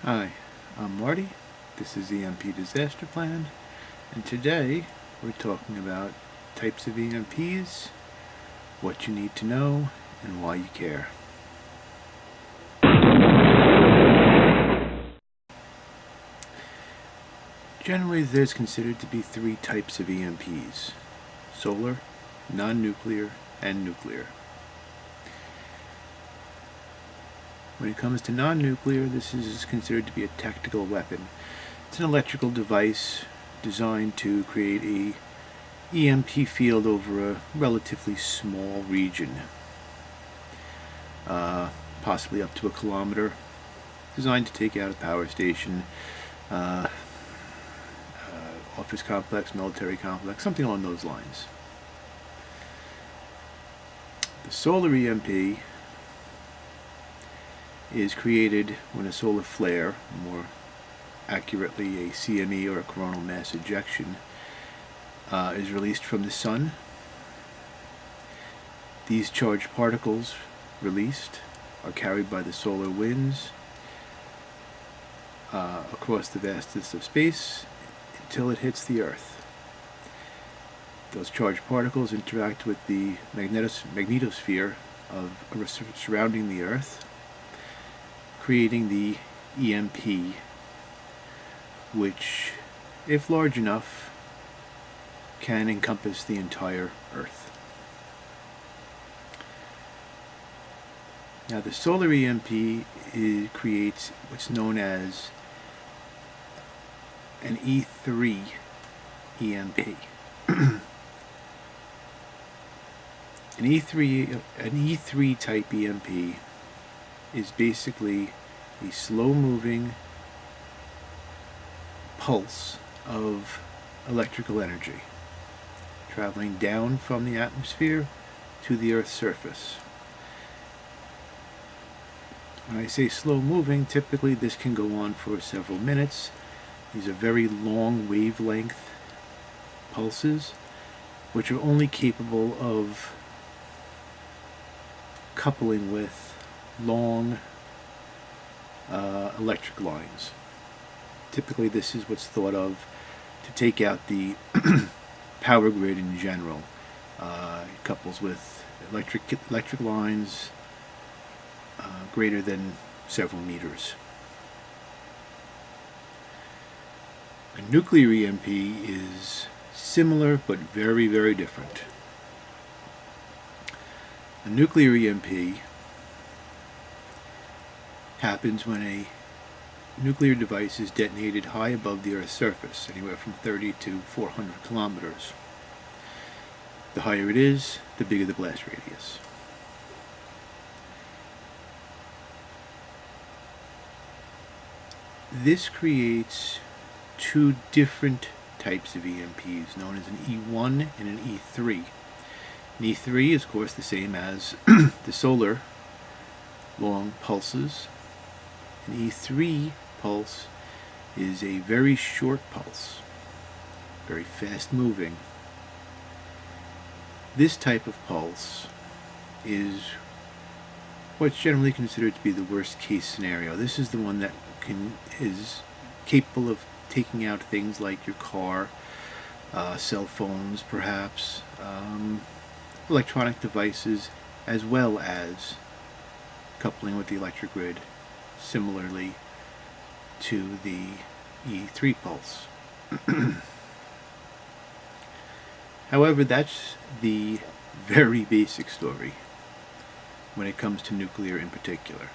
Hi, I'm Marty. This is EMP Disaster Plan, and today we're talking about types of EMPs, what you need to know, and why you care. Generally, there's considered to be three types of EMPs: solar, non-nuclear, and nuclear. When it comes to non-nuclear, this is considered to be a tactical weapon. It's an electrical device designed to create a EMP field over a relatively small region, possibly up to 1 kilometer, designed to take out a power station, office complex, military complex, something along those lines. The solar EMP is created when a solar flare, more accurately a CME or a coronal mass ejection, is released from the sun. These charged particles released are carried by the solar winds across the vastness of space until it hits the Earth. Those charged particles interact with the magnetosphere surrounding the Earth, creating the EMP, which, if large enough, can encompass the entire Earth. Now, the solar EMP creates what's known as an E3 EMP. An E3 type EMP is basically a slow-moving pulse of electrical energy traveling down from the atmosphere to the Earth's surface. When I say slow-moving, typically this can go on for several minutes. These are very long wavelength pulses, which are only capable of coupling with long electric lines. Typically this is what's thought of to take out the power grid in general. It couples with electric lines greater than several meters. A nuclear EMP is similar but very, very different. A nuclear EMP happens when a nuclear device is detonated high above the Earth's surface, anywhere from 30 to 400 kilometers. The higher it is, the bigger the blast radius. This creates two different types of EMPs, known as an E1 and an E3. An E3 is, of course, the same as the solar long pulses. An E3 pulse is a very short pulse, very fast moving. This type of pulse is what's generally considered to be the worst case scenario. This is the one that is capable of taking out things like your car, cell phones perhaps, electronic devices, as well as coupling with the electric grid, similarly to the E3 pulse. However, that's the very basic story when it comes to nuclear in particular.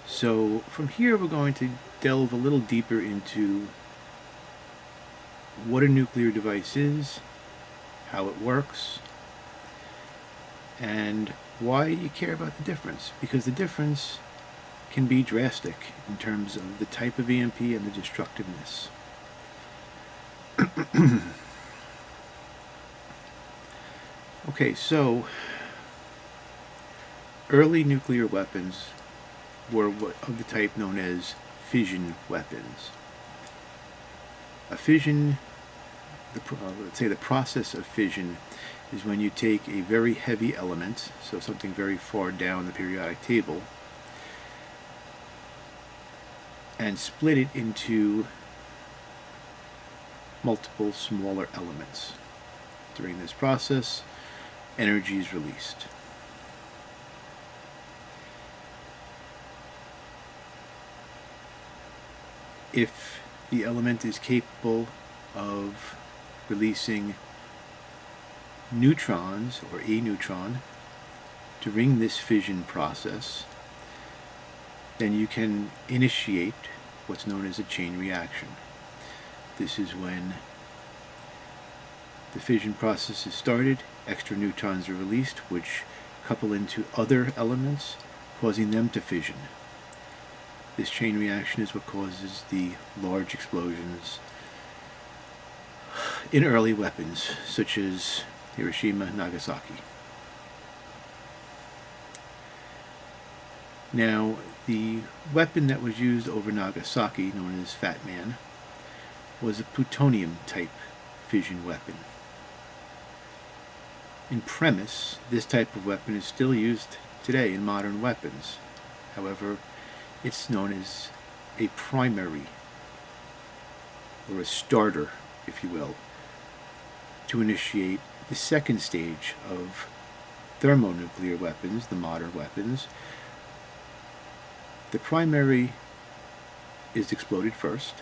So from here we're going to delve a little deeper into what a nuclear device is, how it works, and why you care about the difference, because the difference can be drastic in terms of the type of EMP and the destructiveness. Okay, so early nuclear weapons were of the type known as fission weapons. A fission, let's say the process of fission, is when you take a very heavy element, so something very far down the periodic table, and split it into multiple smaller elements. During this process, energy is released. If the element is capable of releasing neutrons, or a neutron, during this fission process, then you can initiate what's known as a chain reaction. This is when the fission process is started, extra neutrons are released, which couple into other elements, causing them to fission. This chain reaction is what causes the large explosions in early weapons, such as Hiroshima and Nagasaki. Now, the weapon that was used over Nagasaki, known as Fat Man, was a plutonium-type fission weapon. In premise, this type of weapon is still used today in modern weapons. However, it's known as a primary, or a starter, if you will, to initiate the second stage of thermonuclear weapons, the modern weapons. The primary is exploded first.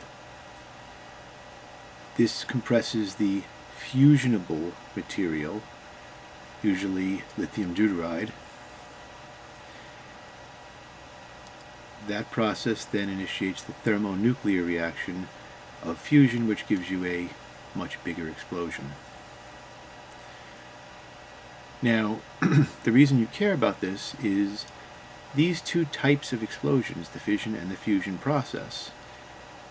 This compresses the fusionable material, usually lithium deuteride. That process then initiates the thermonuclear reaction of fusion, which gives you a much bigger explosion. Now, the reason you care about this is these two types of explosions, the fission and the fusion process,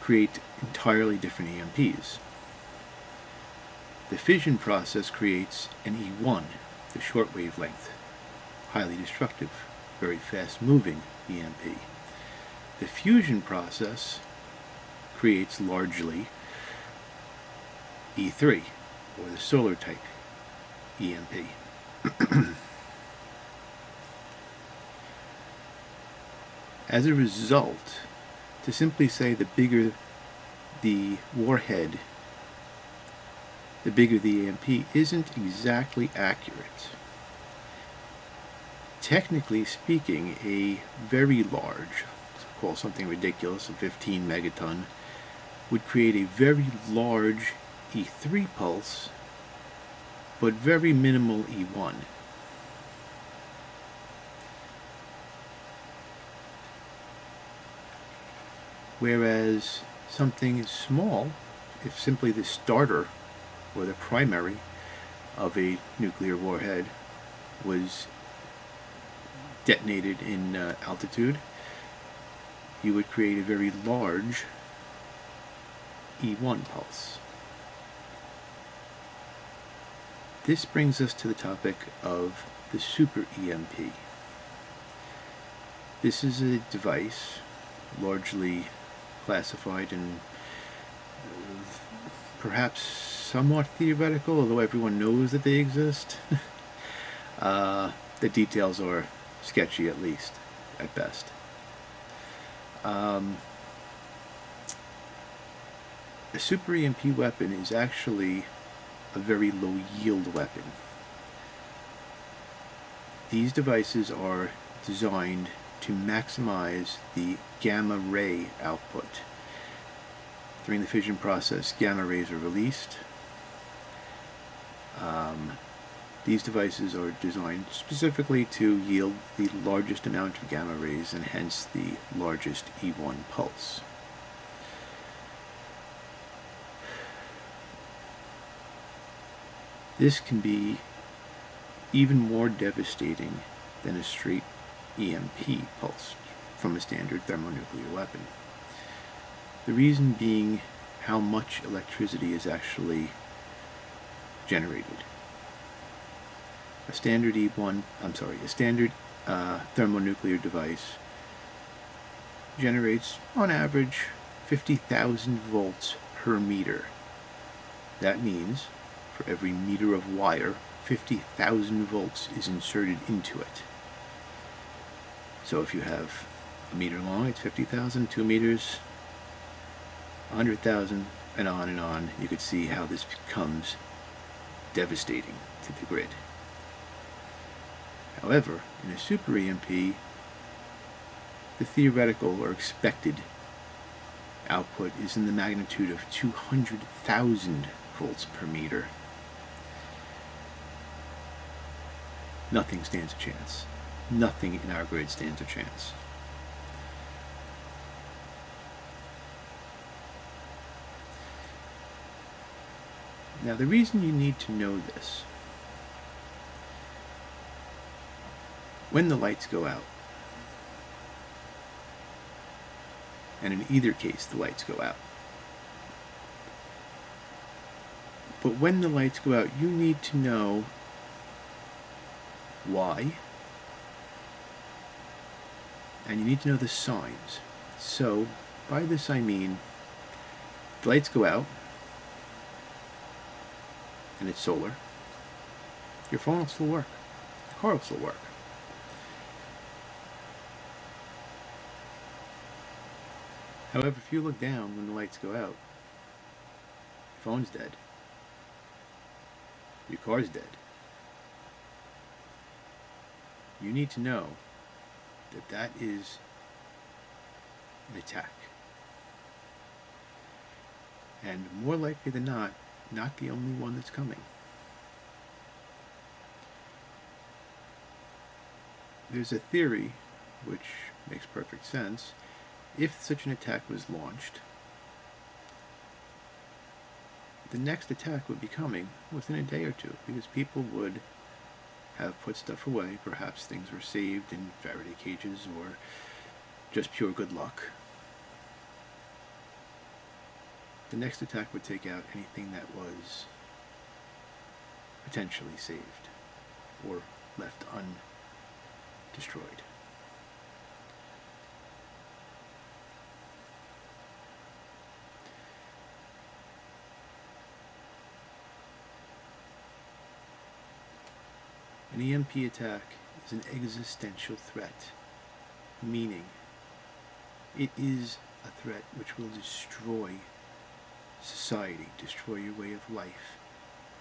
create entirely different EMPs. The fission process creates an E1, the short wavelength, highly destructive, very fast-moving EMP. The fusion process creates largely E3, or the solar type EMP. As a result, to simply say the bigger the warhead, the bigger the EMP isn't exactly accurate. Technically speaking, a very large, let's call something ridiculous, a 15 megaton, would create a very large E3 pulse, but very minimal E1. Whereas something small, if simply the starter or the primary of a nuclear warhead was detonated in altitude, you would create a very large E1 pulse. This brings us to the topic of the super EMP. This is a device largely classified and perhaps somewhat theoretical, although everyone knows that they exist. The details are sketchy, at least, at best. A super EMP weapon is actually a very low yield weapon. These devices are designed to maximize the gamma ray output. During the fission process, gamma rays are released. These devices are designed specifically to yield the largest amount of gamma rays and hence the largest E1 pulse. This can be even more devastating than a straight EMP pulse from a standard thermonuclear weapon. The reason being how much electricity is actually generated. A standard thermonuclear device generates, on average, 50,000 volts per meter. That means, for every meter of wire, 50,000 volts is inserted into it. So if you have a meter long, it's 50,000, 2 meters, 100,000, and on, you could see how this becomes devastating to the grid. However, in a super EMP, the theoretical or expected output is in the magnitude of 200,000 volts per meter. Nothing stands a chance. Nothing in our grid stands a chance. Now, the reason you need to know this, when the lights go out, and in either case the lights go out, but when the lights go out, you need to know why, and you need to know the signs. So, by this I mean, the lights go out, and it's solar, your phone will still work, the car will still work. However, if you look down when the lights go out, your phone's dead, your car's dead. You need to know that that is an attack. And more likely than not the only one that's coming. There's a theory, which makes perfect sense. If such an attack was launched, the next attack would be coming within a day or two, because people would have put stuff away. Perhaps things were saved in Faraday cages, or just pure good luck. The next attack would take out anything that was potentially saved or left undestroyed. An EMP attack is an existential threat, meaning it is a threat which will destroy society, destroy your way of life.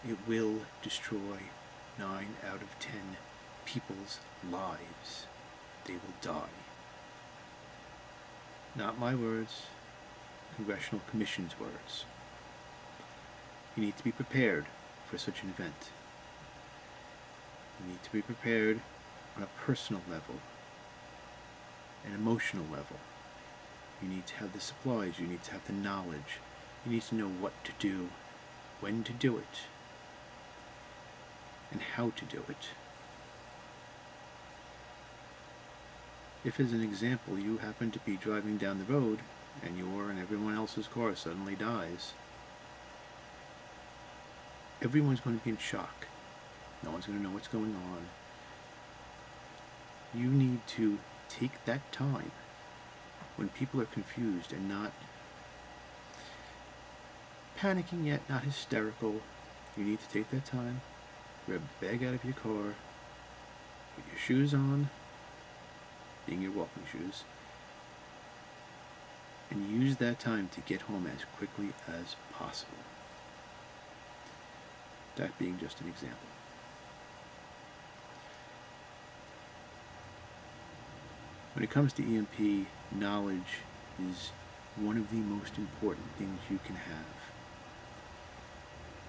It will destroy 9 out of 10 people's lives. They will die. Not my words, Congressional Commission's words. You need to be prepared for such an event. You need to be prepared on a personal level, an emotional level. You need to have the supplies, you need to have the knowledge, you need to know what to do, when to do it, and how to do it. If, as an example, you happen to be driving down the road and your and everyone else's car suddenly dies, everyone's going to be in shock. No one's going to know what's going on. You need to take that time when people are confused and not panicking yet, not hysterical. You need to take that time, grab the bag out of your car, put your shoes on, being your walking shoes, and use that time to get home as quickly as possible. That being just an example. When it comes to EMP, knowledge is one of the most important things you can have.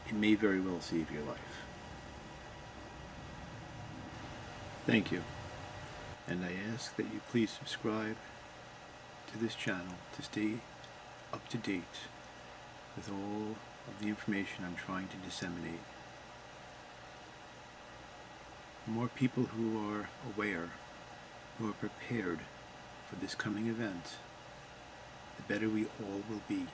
It may very well save your life. Thank you, and I ask that you please subscribe to this channel to stay up to date with all of the information I'm trying to disseminate. The more people who are aware, who are prepared for this coming event, the better we all will be.